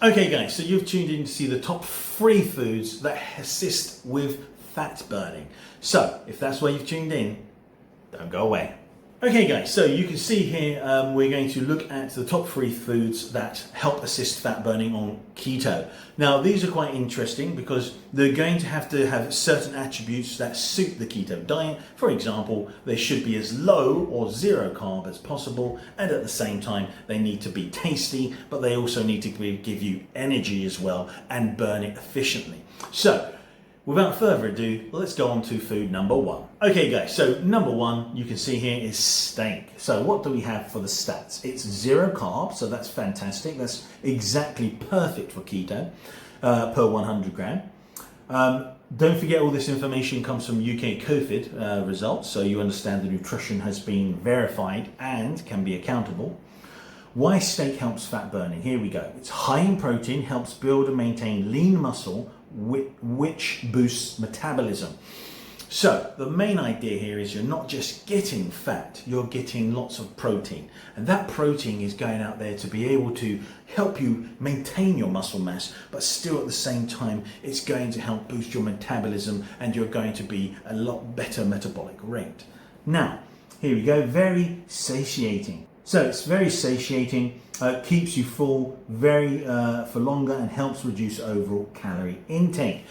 Okay guys, so you've tuned in to see the top 3 foods that assist with fat burning. So if that's why you've tuned in, don't go away. Okay guys, so you can see here we're going to look at the top 3 foods that help assist fat burning on keto. Now these are quite interesting because they're going to have certain attributes that suit the keto diet. For example, they should be as low or zero carb as possible, and at the same time they need to be tasty, but they also need to give you energy as well and burn it efficiently. So without further ado, let's go on to food number 1. Okay guys, so number 1 you can see here is steak. So what do we have for the stats? It's 0 carb, so that's fantastic. That's exactly perfect for keto per 100 gram. Don't forget all this information comes from UK COVID results, so you understand the nutrition has been verified and can be accountable. Why steak helps fat burning? Here we go. It's high in protein, helps build and maintain lean muscle, which boosts metabolism. So the main idea here is you're not just getting fat, you're getting lots of protein, and that protein is going out there to be able to help you maintain your muscle mass, but still at the same time it's going to help boost your metabolism and you're going to be a lot better metabolic rate. Now here we go, very satiating. So it's very satiating, keeps you full for longer and helps reduce overall calorie intake.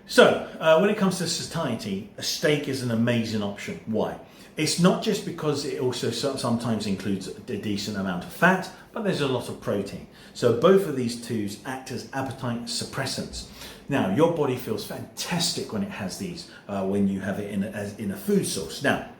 So when it comes to satiety, a steak is an amazing option. Why? It's not just because it also sometimes includes a decent amount of fat, but there's a lot of protein. So both of these two act as appetite suppressants. Now your body feels fantastic when it has these, when you have it in a food source. Now,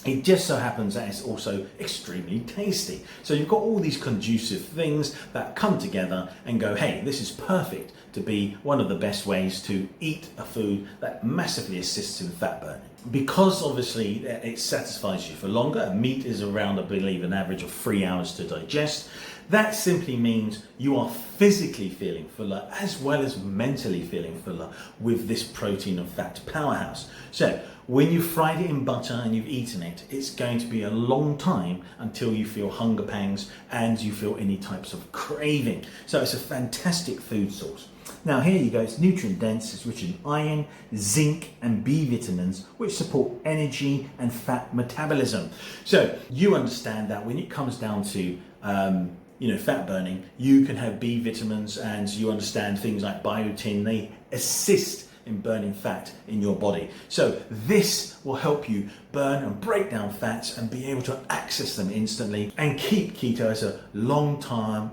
it just so happens that it's also extremely tasty. So you've got all these conducive things that come together and go, hey, this is perfect to be one of the best ways to eat a food that massively assists in fat burning. Because obviously it satisfies you for longer, meat is around, I believe, an average of 3 hours to digest. That simply means you are physically feeling fuller as well as mentally feeling fuller with this protein and fat powerhouse. So when you've fried it in butter and you've eaten it, it's going to be a long time until you feel hunger pangs and you feel any types of craving. So it's a fantastic food source. Now here you go, it's nutrient dense, it's rich in iron, zinc and B vitamins which support energy and fat metabolism. So you understand that when it comes down to fat burning, you can have B vitamins, and you understand things like biotin, they assist in burning fat in your body. So this will help you burn and break down fats and be able to access them instantly and keep keto as a long-term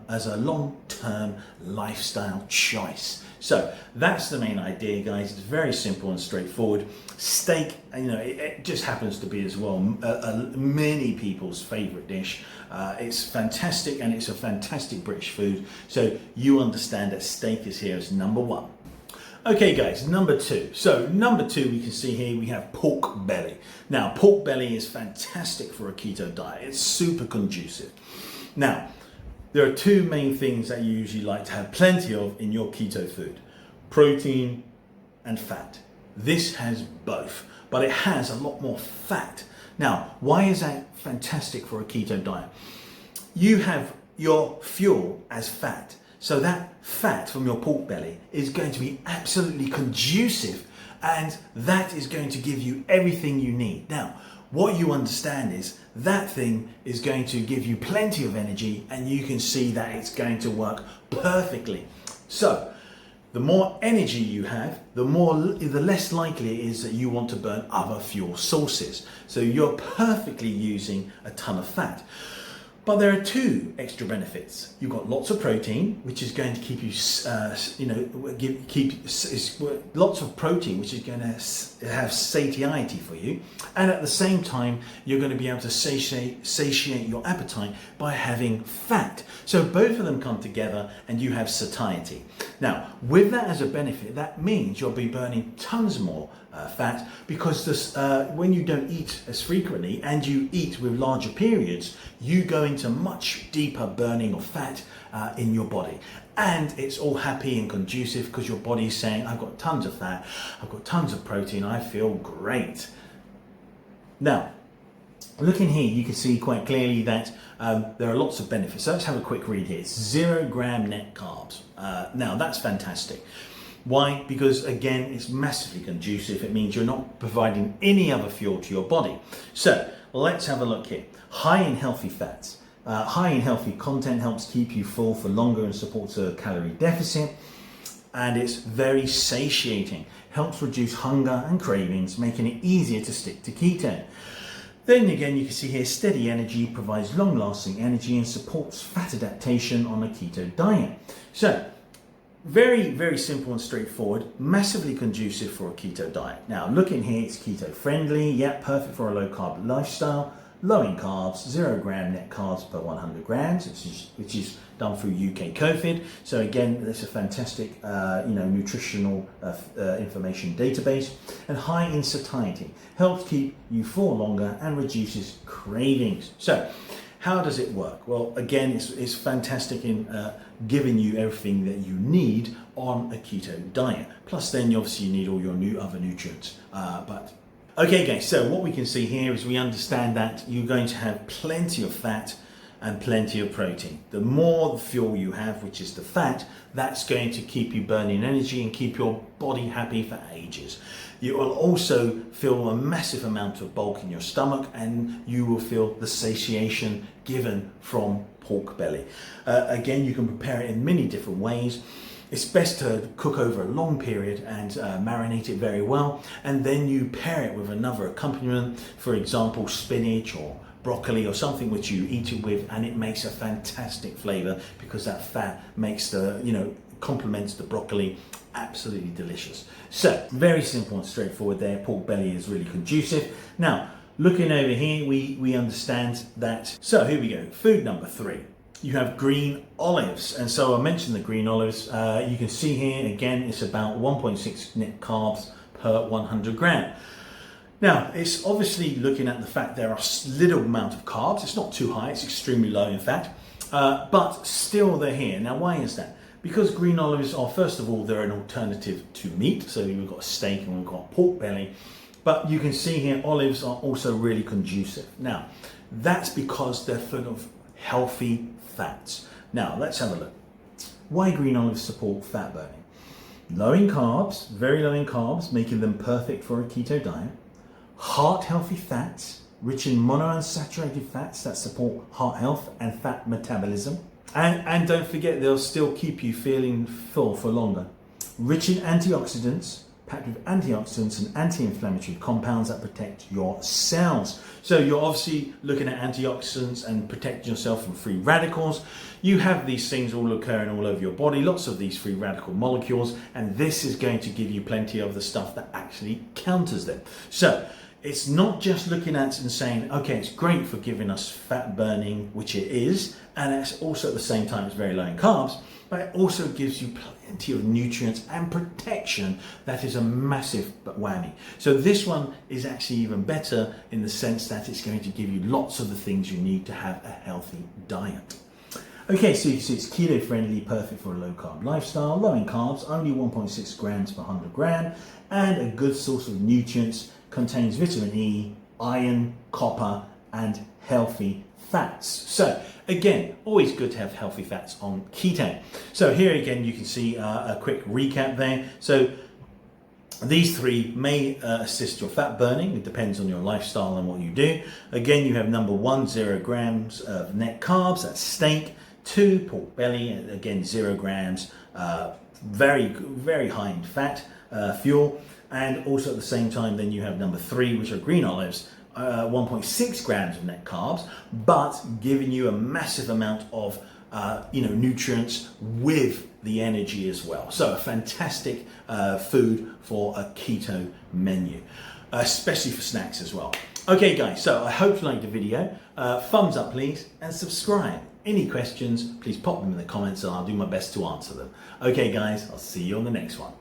lifestyle choice. So that's the main idea, guys. It's very simple and straightforward. Steak, it just happens to be as well many people's favorite dish. It's fantastic and it's a fantastic British food. So you understand that steak is here as number 1. Okay guys, number 2. So number 2, we can see here we have pork belly. Now pork belly is fantastic for a keto diet. It's super conducive. Now there are 2 main things that you usually like to have plenty of in your keto food: protein and fat. This has both, but it has a lot more fat. Now why is that fantastic for a keto diet? You have your fuel as fat. So that fat from your pork belly is going to be absolutely conducive, and that is going to give you everything you need. Now, what you understand is that thing is going to give you plenty of energy, and you can see that it's going to work perfectly. So the more energy you have, the less likely it is that you want to burn other fuel sources. So you're perfectly using a ton of fat. But there are 2 extra benefits. You've got lots of protein, which is going to keep you, lots of protein, which is going to have satiety for you. And at the same time, you're going to be able to satiate your appetite by having fat. So both of them come together and you have satiety. Now, with that as a benefit, that means you'll be burning tons more fat, because when you don't eat as frequently and you eat with larger periods, you go into much deeper burning of fat in your body. And it's all happy and conducive because your body is saying, I've got tons of fat, I've got tons of protein, I feel great. Now, Looking here, you can see quite clearly that there are lots of benefits. So let's have a quick read here. It's 0 gram net carbs. Now that's fantastic. Why? Because again, it's massively conducive. It means you're not providing any other fuel to your body. So let's have a look here. High in healthy fats. High in healthy content helps keep you full for longer and supports a calorie deficit. And it's very satiating. Helps reduce hunger and cravings, making it easier to stick to keto. Then again, you can see here, steady energy provides long-lasting energy and supports fat adaptation on a keto diet. So, very, very simple and straightforward, massively conducive for a keto diet. Now, looking here, it's keto-friendly, yeah, perfect for a low-carb lifestyle, low in carbs, 0 gram net carbs per 100 grams, which is done through UK COVID. So again, it's a fantastic, nutritional information database. And high in satiety, helps keep you full longer and reduces cravings. So, how does it work? Well, again, it's fantastic in giving you everything that you need on a keto diet. Plus, then obviously you need all your other nutrients. Okay guys, so what we can see here is we understand that you're going to have plenty of fat and plenty of protein. The more fuel you have, which is the fat, that's going to keep you burning energy and keep your body happy for ages. You will also feel a massive amount of bulk in your stomach, and you will feel the satiation given from pork belly. Again, you can prepare it in many different ways. It's best to cook over a long period and marinate it very well, and then you pair it with another accompaniment, for example spinach or broccoli or something which you eat it with, and it makes a fantastic flavor because that fat makes complements the broccoli. Absolutely delicious. So very simple and straightforward there. Pork belly is really conducive. Now looking over here, we understand that. So here we go, food number 3. You have green olives, and so I mentioned the green olives. You can see here again, it's about 1.6 net carbs per 100 gram. Now, it's obviously looking at the fact there are little amount of carbs. It's not too high, it's extremely low in fact, but still they're here. Now, why is that? Because green olives are, first of all, they're an alternative to meat. So we've got steak and we've got pork belly, but you can see here olives are also really conducive. Now, that's because they're full of healthy fats. Now, let's have a look. Why green olives support fat burning? Low in carbs, very low in carbs, making them perfect for a keto diet. Heart healthy fats, rich in monounsaturated fats that support heart health and fat metabolism. And don't forget, they'll still keep you feeling full for longer. Rich in antioxidants, packed with antioxidants and anti-inflammatory compounds that protect your cells. So you're obviously looking at antioxidants and protecting yourself from free radicals. You have these things all occurring all over your body, lots of these free radical molecules, and this is going to give you plenty of the stuff that actually counters them. So it's not just looking at it and saying, okay, it's great for giving us fat burning, which it is, and it's also at the same time it's very low in carbs, but it also gives you plenty of nutrients and protection. That is a massive whammy. So this one is actually even better in the sense that it's going to give you lots of the things you need to have a healthy diet. Okay, so you can see it's keto friendly, perfect for a low carb lifestyle, low in carbs, only 1.6 grams per 100 gram, and a good source of nutrients. Contains vitamin E, iron, copper, and healthy fats. So again, always good to have healthy fats on keto. So here again, you can see a quick recap there. So these 3 may assist your fat burning. It depends on your lifestyle and what you do. Again, you have number 1, 0 grams of net carbs, that's steak. 2, pork belly, again 0 grams, very, very high in fat fuel. And also at the same time, then you have number 3, which are green olives, 1.6 grams of net carbs, but giving you a massive amount of nutrients with the energy as well. So a fantastic food for a keto menu, especially for snacks as well. Okay guys, so I hope you liked the video. Thumbs up please, and subscribe. Any questions, please pop them in the comments and I'll do my best to answer them. Okay guys, I'll see you on the next one.